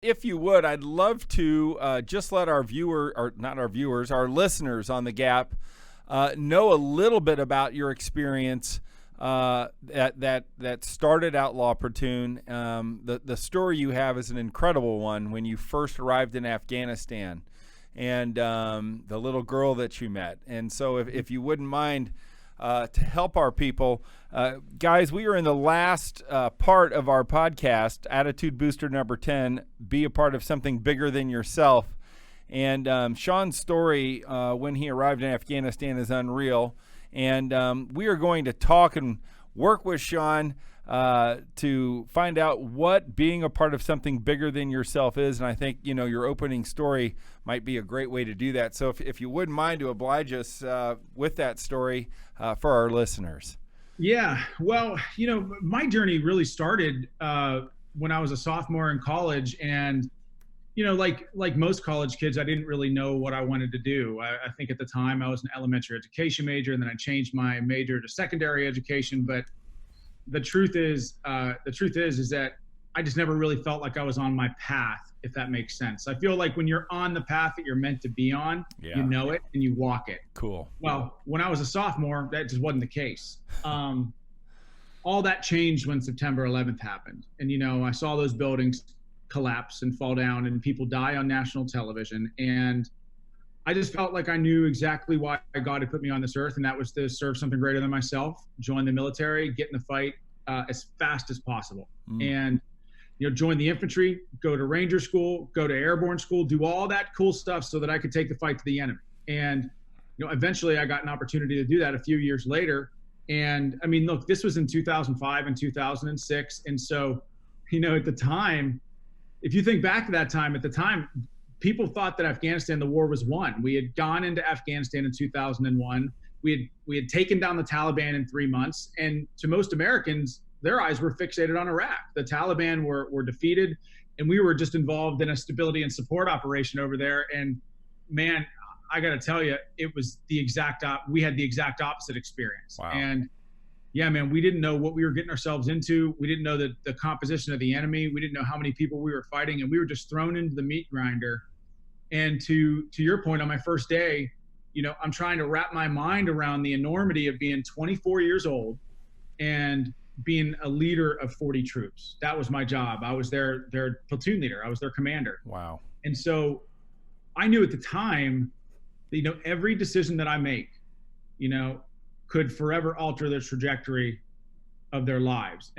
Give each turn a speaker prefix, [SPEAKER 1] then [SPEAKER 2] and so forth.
[SPEAKER 1] If you would, I'd love to just let our viewer, or not our viewers, our listeners on the Gap know a little bit about your experience that started Outlaw Platoon. The story you have is an incredible one when you first arrived in Afghanistan, and the little girl that you met. And so, if you wouldn't mind, to help our people, guys, we are in the last part of our podcast, Attitude Booster number 10. Be a part of something bigger than yourself. And Sean's story when he arrived in Afghanistan is unreal. And we are going to talk and work with Sean to find out what being a part of something bigger than yourself is. And I think, your opening story might be a great way to do that. So if you wouldn't mind to oblige us with that story for our listeners.
[SPEAKER 2] Yeah, well, my journey really started when I was a sophomore in college. And like most college kids, I didn't really know what I wanted to do. I think at the time I was an elementary education major, and then I changed my major to secondary education. But the truth is that I just never really felt like I was on my path, if that makes sense. I feel like when you're on the path that you're meant to be on, you know it and you walk it.
[SPEAKER 1] Cool.
[SPEAKER 2] Well, when I was a sophomore, that just wasn't the case. All that changed when September 11th happened. And, I saw those buildings collapse and fall down and people die on national television. And I just felt like I knew exactly why God had put me on this earth, and that was to serve something greater than myself, join the military, get in the fight as fast as possible. And, join the infantry, go to Ranger School, go to airborne school, do all that cool stuff so that I could take the fight to the enemy. And, eventually I got an opportunity to do that a few years later. And I mean, look, this was in 2005 and 2006. And so, at the time, if you think back to that time, at the time, people thought that Afghanistan, the war was won. We had gone into Afghanistan in 2001. We had taken down the Taliban in 3 months. And to most Americans, their eyes were fixated on Iraq. The Taliban were defeated, and we were just involved in a stability and support operation over there. And man, I got to tell you, it was we had the exact opposite experience.
[SPEAKER 1] Wow.
[SPEAKER 2] And yeah, man, we didn't know what we were getting ourselves into. We didn't know the composition of the enemy. We didn't know how many people we were fighting, and we were just thrown into the meat grinder. And to your point, on my first day, I'm trying to wrap my mind around the enormity of being 24 years old and being a leader of 40 troops. That was my job. I was their platoon leader. I was their commander.
[SPEAKER 1] Wow.
[SPEAKER 2] And so I knew at the time that, every decision that I make, could forever alter the trajectory of their lives.